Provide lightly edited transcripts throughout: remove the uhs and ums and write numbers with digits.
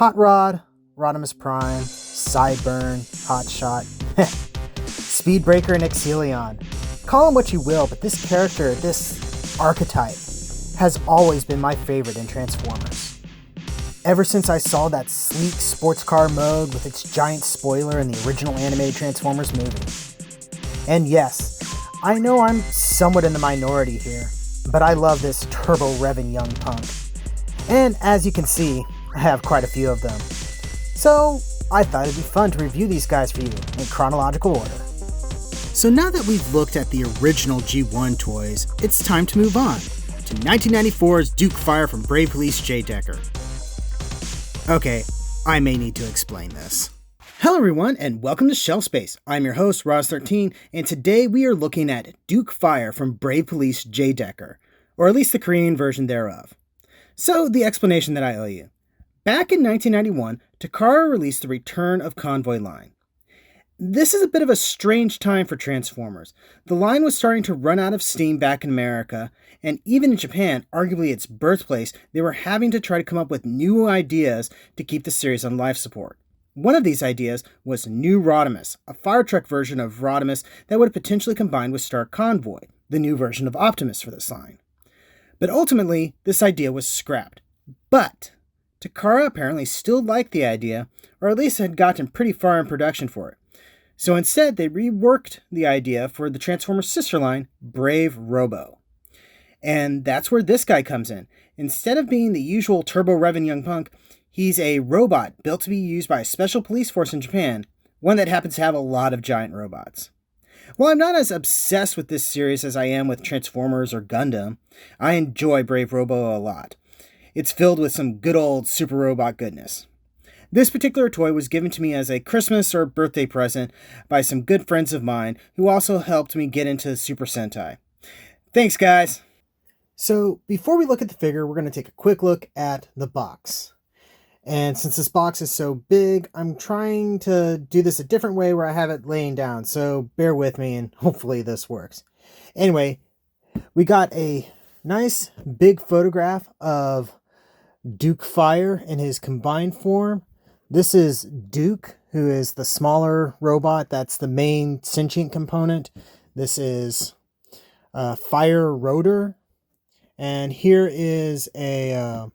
Hot Rod, Rodimus Prime, Sideburn, Hotshot, Speedbreaker, and Exhelion. Call him what you will, but this character, this archetype, has always been my favorite in Transformers. Ever since I saw that sleek sports car mode with its giant spoiler in the original animated Transformers movie. And yes, I know I'm somewhat in the minority here, but I love this turbo-revving young punk. And as you can see, I have quite a few of them. So I thought it'd be fun to review these guys for you in chronological order. So now that we've looked at the original G1 toys, it's time to move on to 1994's Duke Fire from Brave Police J. Decker. Okay, I may need to explain this. Hello everyone, and welcome to Shelf Space. I'm your host, Roz13, and today we are looking at Duke Fire from Brave Police J. Decker, or at least the Korean version thereof. So, the explanation that I owe you. Back in 1991, Takara released the Return of Convoy line. This is a bit of a strange time for Transformers. The line was starting to run out of steam back in America, and even in Japan, arguably its birthplace, they were having to try to come up with new ideas to keep the series on life support. One of these ideas was New Rodimus, a fire truck version of Rodimus that would potentially combine with Star Convoy, the new version of Optimus for this line. But ultimately, this idea was scrapped. But Takara apparently still liked the idea, or at least had gotten pretty far in production for it. So instead, they reworked the idea for the Transformers sister line, Brave Robo. And that's where this guy comes in. Instead of being the usual turbo-revving young punk, he's a robot built to be used by a special police force in Japan, one that happens to have a lot of giant robots. While I'm not as obsessed with this series as I am with Transformers or Gundam, I enjoy Brave Robo a lot. It's filled with some good old super robot goodness. This particular toy was given to me as a Christmas or birthday present by some good friends of mine who also helped me get into Super Sentai. Thanks, guys! So, before we look at the figure, we're going to take a quick look at the box. And since this box is so big, I'm trying to do this a different way where I have it laying down, so bear with me and hopefully this works. Anyway, we got a nice big photograph of Duke Fire in his combined form. This is Duke, who is the smaller robot. That's the main sentient component. This is Fire Rotor. And here is a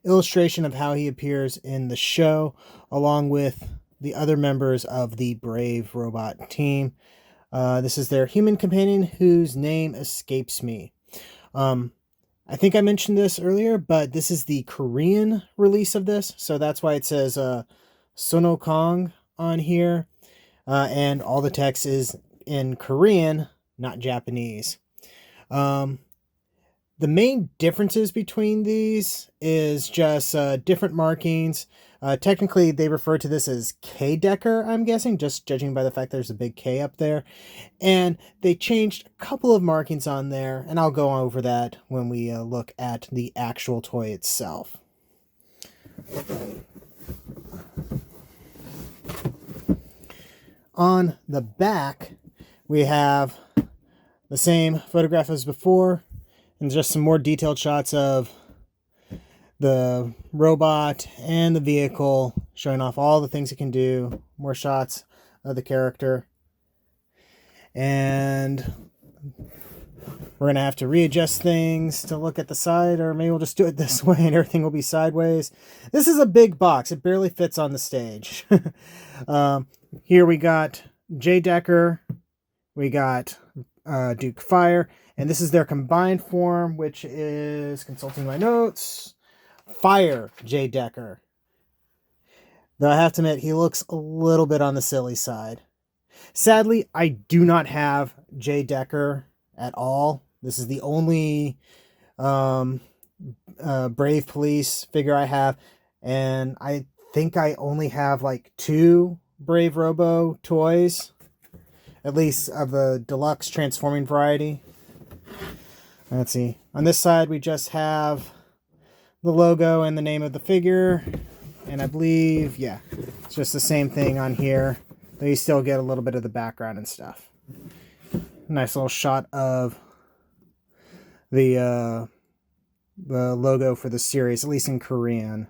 illustration of how he appears in the show, along with the other members of the Brave Robot team. This is their human companion, whose name escapes me. I think I mentioned this earlier, but this is the Korean release of this, so that's why it says Sonokong on here, and all the text is in Korean, not Japanese. The main differences between these is just different markings. Technically, they refer to this as K-Decker, I'm guessing, just judging by the fact there's a big K up there. And they changed a couple of markings on there, and I'll go over that when we look at the actual toy itself. On the back, we have the same photograph as before, and just some more detailed shots of the robot and the vehicle, showing off all the things it can do, more shots of the character. And we're going to have to readjust things to look at the side, or maybe we'll just do it this way and everything will be sideways. This is a big box. It barely fits on the stage. Here we got J. Decker, we got Duke Fire, and this is their combined form, which is, consulting my notes, Fire J. Decker. Though I have to admit, he looks a little bit on the silly side. Sadly, I do not have J. Decker at all. This is the only Brave Police figure I have, and I think I only have like 2 Brave Robo toys, at least of the deluxe transforming variety. Let's see. On this side, we just have the logo and the name of the figure, and I believe, yeah, it's just the same thing on here, though you still get a little bit of the background and stuff. Nice little shot of the logo for the series, at least in Korean.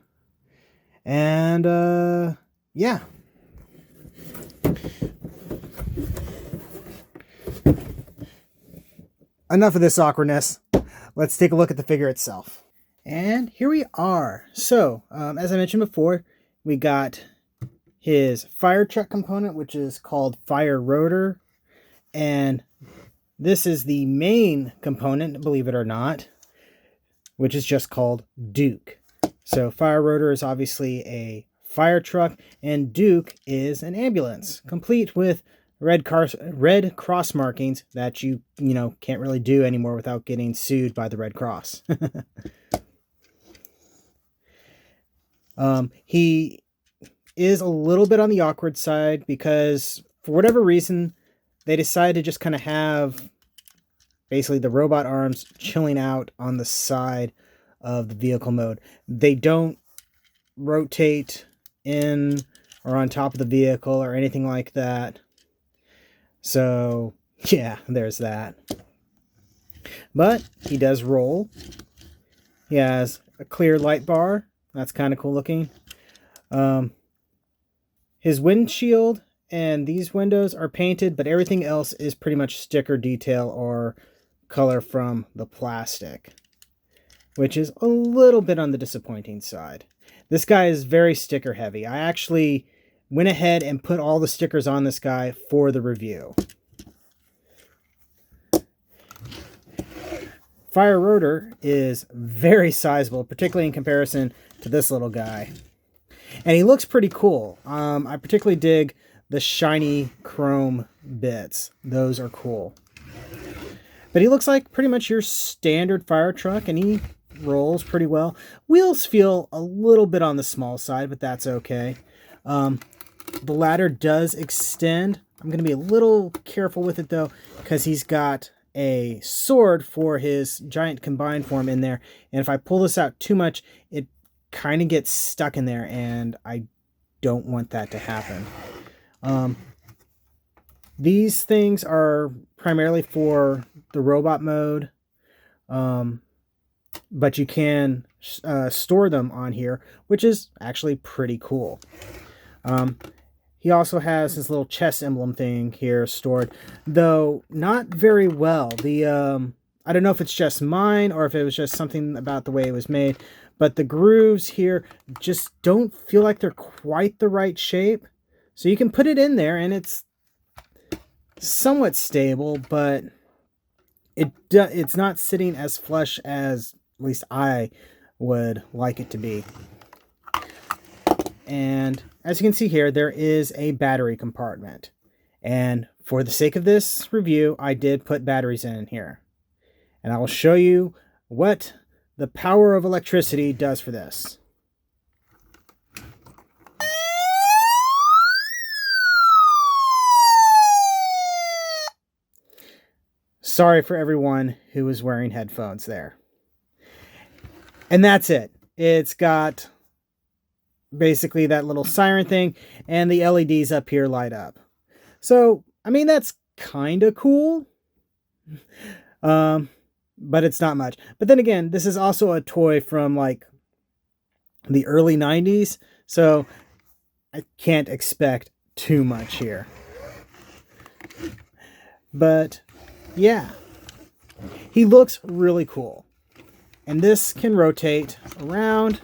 And yeah. Enough of this awkwardness. Let's take a look at the figure itself. And here we are. So, as I mentioned before, we got his fire truck component, which is called Fire Rotor. And this is the main component, believe it or not, which is just called Duke. So Fire Rotor is obviously a fire truck, and Duke is an ambulance, complete with red cross markings that you can't really do anymore without getting sued by the Red Cross. He is a little bit on the awkward side because for whatever reason they decided to just kind of have basically the robot arms chilling out on the side of the vehicle mode. They don't rotate in or on top of the vehicle or anything like that. So yeah, there's that. But he does roll. He has a clear light bar. That's kind of cool looking. His windshield and these windows are painted, but everything else is pretty much sticker detail or color from the plastic, which is a little bit on the disappointing side. This guy is very sticker heavy. I actually went ahead and put all the stickers on this guy for the review. Fire Rotor is very sizable, particularly in comparison to this little guy. And he looks pretty cool. I particularly dig the shiny chrome bits. Those are cool. But he looks like pretty much your standard fire truck, and he rolls pretty well. Wheels feel a little bit on the small side, but that's okay. The ladder does extend. I'm going to be a little careful with it, though, because he's got a sword for his giant combined form in there. And if I pull this out too much, it kind of gets stuck in there, and I don't want that to happen. These things are primarily for the robot mode, but you can store them on here, which is actually pretty cool. He also has his little chest emblem thing here stored, though not very well. I don't know if it's just mine or if it was just something about the way it was made, but the grooves here just don't feel like they're quite the right shape. So you can put it in there and it's somewhat stable, but it's not sitting as flush as at least I would like it to be. And as you can see here, there is a battery compartment. And for the sake of this review, I did put batteries in here. And I will show you what the power of electricity does for this. Sorry for everyone who was wearing headphones there. And that's it. It's got basically that little siren thing, and the LEDs up here light up. So, I mean, that's kind of cool. But it's not much. But then again, this is also a toy from like the early 90s, so I can't expect too much here. But yeah, he looks really cool. And this can rotate around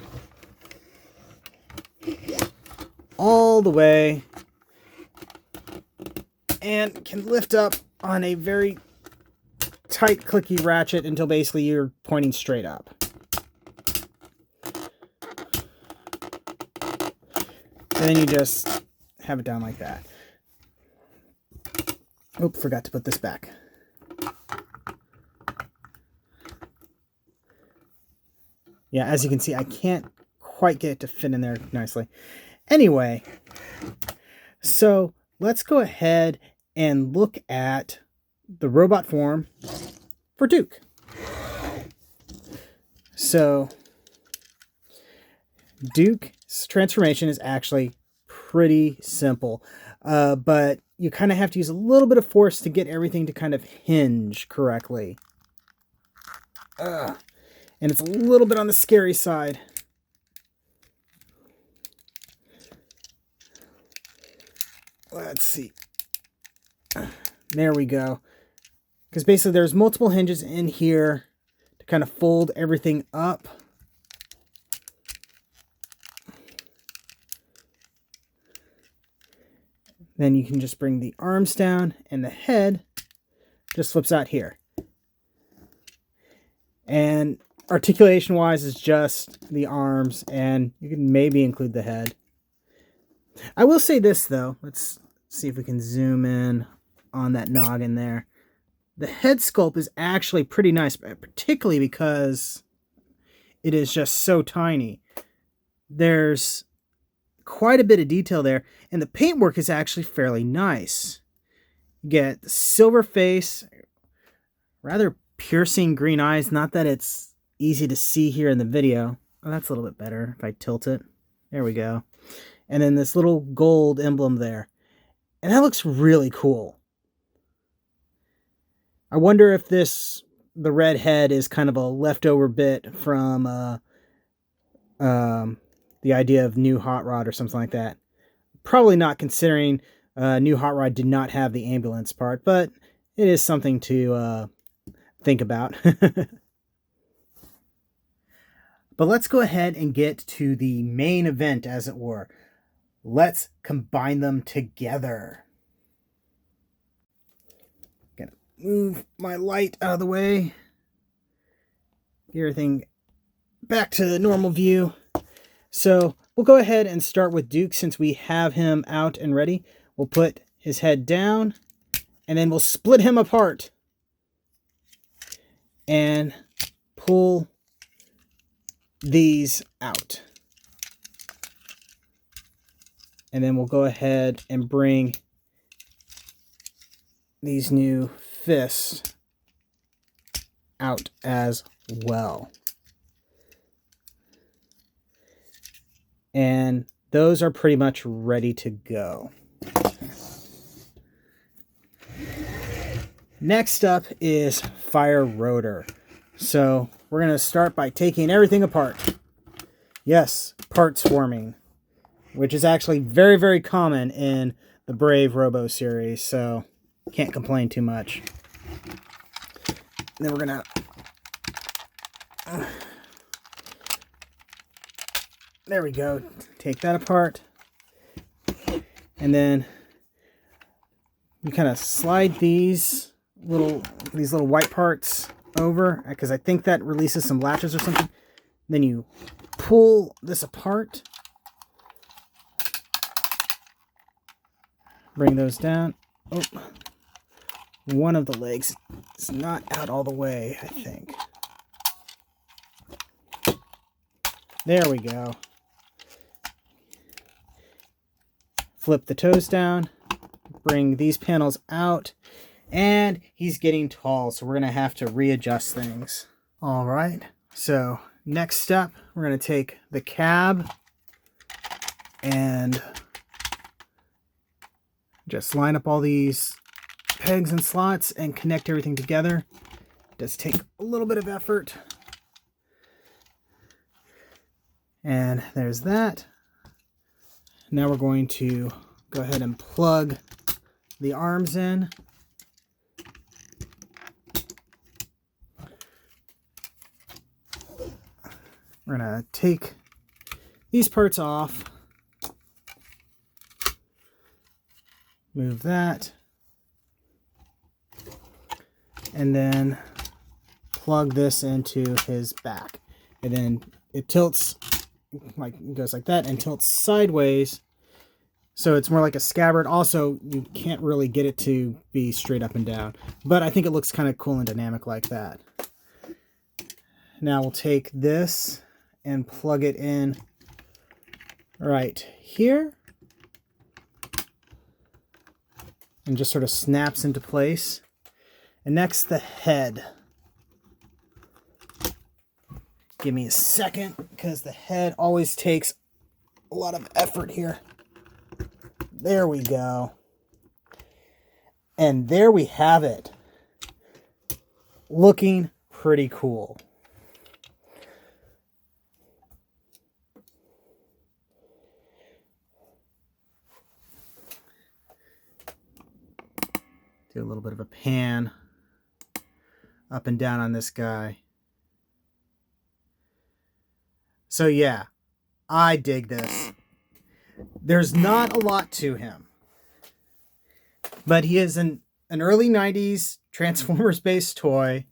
all the way and can lift up on a very tight clicky ratchet until basically you're pointing straight up. And then you just have it down like that. Oop, forgot to put this back. Yeah, as you can see, I can't quite get it to fit in there nicely. Anyway, so let's go ahead and look at the robot form for Duke. So Duke's transformation is actually pretty simple, but you kind of have to use a little bit of force to get everything to kind of hinge correctly. And it's a little bit on the scary side. let's see. There we go. Because basically there's multiple hinges in here to kind of fold everything up. Then you can just bring the arms down and the head just flips out here. And articulation wise is just the arms, and you can maybe include the head. I will say this though, let's see if we can zoom in on that noggin there. The head sculpt is actually pretty nice, particularly because it is just so tiny. There's quite a bit of detail there, and the paintwork is actually fairly nice. You get the silver face, rather piercing green eyes. Not that it's easy to see here in the video. Oh, that's a little bit better if I tilt it. There we go. And then this little gold emblem there. And that looks really cool. I wonder if the red head is kind of a leftover bit from the idea of New Hot Rod or something like that. Probably not, considering New Hot Rod did not have the ambulance part, but it is something to think about. But let's go ahead and get to the main event, as it were. Let's combine them together. Gonna move my light out of the way. Get everything back to the normal view. So we'll go ahead and start with Duke since we have him out and ready. We'll put his head down and then we'll split him apart and pull these out. And then we'll go ahead and bring these new fists out as well. And those are pretty much ready to go. Next up is Fire Rotor. So we're going to start by taking everything apart. Yes, parts forming, which is actually very, very common in the Brave Robo series, so can't complain too much. And then we're going to... there we go. Take that apart. And then you kind of slide these little white parts over, because I think that releases some latches or something. Then you pull this apart. Bring those down. Oh, one of the legs is not out all the way, I think. There we go. Flip the toes down, bring these panels out, and he's getting tall, so we're going to have to readjust things. All right, so next step, we're going to take the cab and just line up all these pegs and slots and connect everything together. It does take a little bit of effort. And there's that. Now we're going to go ahead and plug the arms in. We're going to take these parts off. Move that. And then plug this into his back. And then it tilts, like goes like that and tilts sideways, so it's more like a scabbard. Also, you can't really get it to be straight up and down, but I think it looks kind of cool and dynamic like that. Now we'll take this and plug it in right here, and just sort of snaps into place. And next, the head. Give me a second, because the head always takes a lot of effort here. There we go. And there we have it. Looking pretty cool. Do a little bit of a pan up and down on this guy. So yeah, I dig this. There's not a lot to him, but he is an early 90s Transformers-based toy.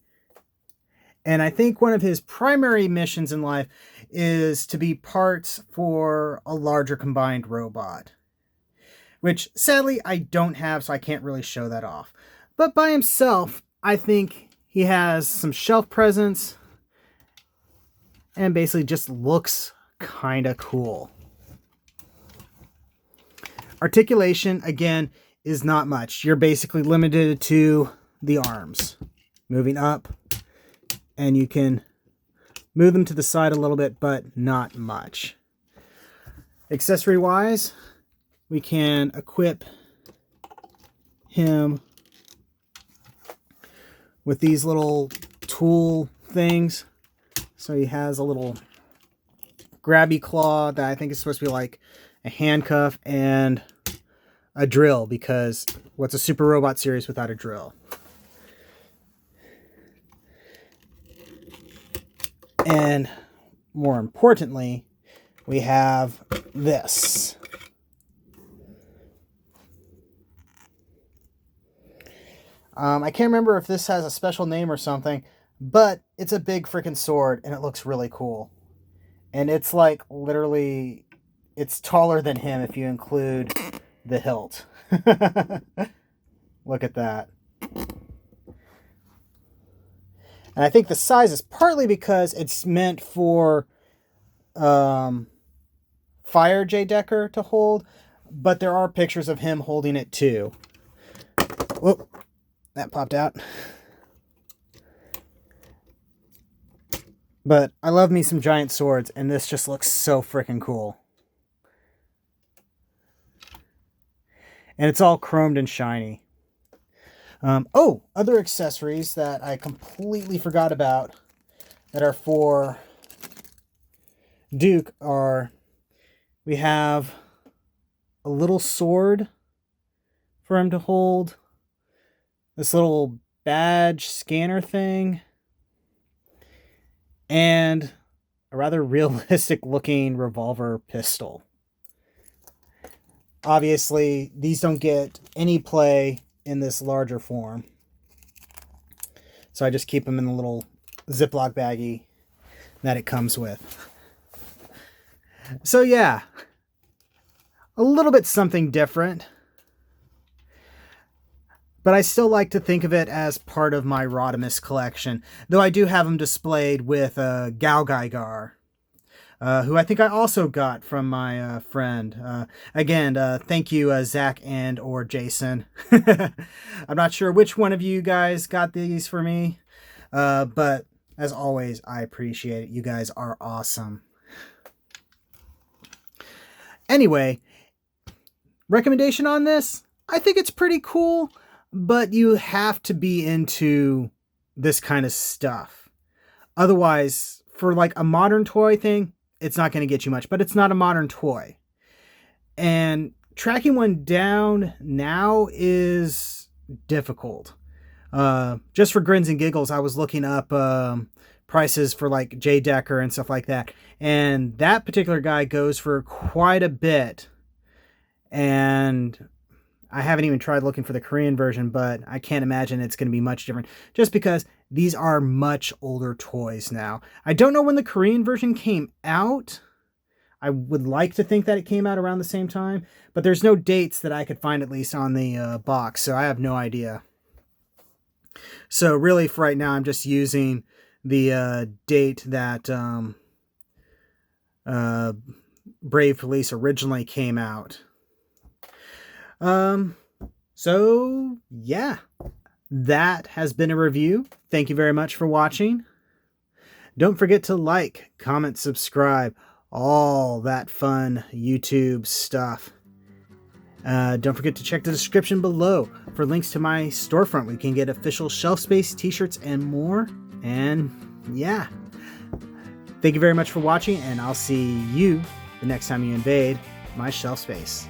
And I think one of his primary missions in life is to be parts for a larger combined robot. Which, sadly, I don't have, so I can't really show that off. But by himself, I think he has some shelf presence and basically just looks kind of cool. Articulation, again, is not much. You're basically limited to the arms. Moving up, and you can move them to the side a little bit, but not much. Accessory-wise, we can equip him with these little tool things. So he has a little grabby claw that I think is supposed to be like a handcuff and a drill, because what's a Super Robot series without a drill? And more importantly, we have this. I can't remember if this has a special name or something, but it's a big freaking sword and it looks really cool. And it's like literally, it's taller than him if you include the hilt. Look at that. And I think the size is partly because it's meant for Fire J. Decker to hold, but there are pictures of him holding it too. Whoop. That popped out. But I love me some giant swords, and this just looks so freaking cool. And it's all chromed and shiny. Other accessories that I completely forgot about that are for Duke are, we have a little sword for him to hold. This little badge scanner thing. And a rather realistic looking revolver pistol. Obviously, these don't get any play in this larger form. So I just keep them in the little Ziploc baggie that it comes with. So yeah, a little bit something different. But I still like to think of it as part of my Rodimus collection, though I do have them displayed with Gal Gaigar, who I think I also got from my friend. Again, thank you, Zach and or Jason. I'm not sure which one of you guys got these for me, but as always, I appreciate it. You guys are awesome. Anyway, recommendation on this? I think it's pretty cool. But you have to be into this kind of stuff. Otherwise, for like a modern toy thing, it's not going to get you much. But it's not a modern toy. And tracking one down now is difficult. Just for grins and giggles, I was looking up prices for like J. Decker and stuff like that. And that particular guy goes for quite a bit. And I haven't even tried looking for the Korean version, but I can't imagine it's going to be much different just because these are much older toys now. I don't know when the Korean version came out. I would like to think that it came out around the same time, but there's no dates that I could find at least on the box, so I have no idea. So really for right now, I'm just using the date that Brave Police originally came out. So yeah, that has been a review. Thank you very much for watching. Don't forget to like, comment, subscribe, all that fun YouTube stuff. Don't forget to check the description below for links to my storefront where you can get official shelf space, t-shirts, and more. And yeah, thank you very much for watching, and I'll see you the next time you invade my shelf space.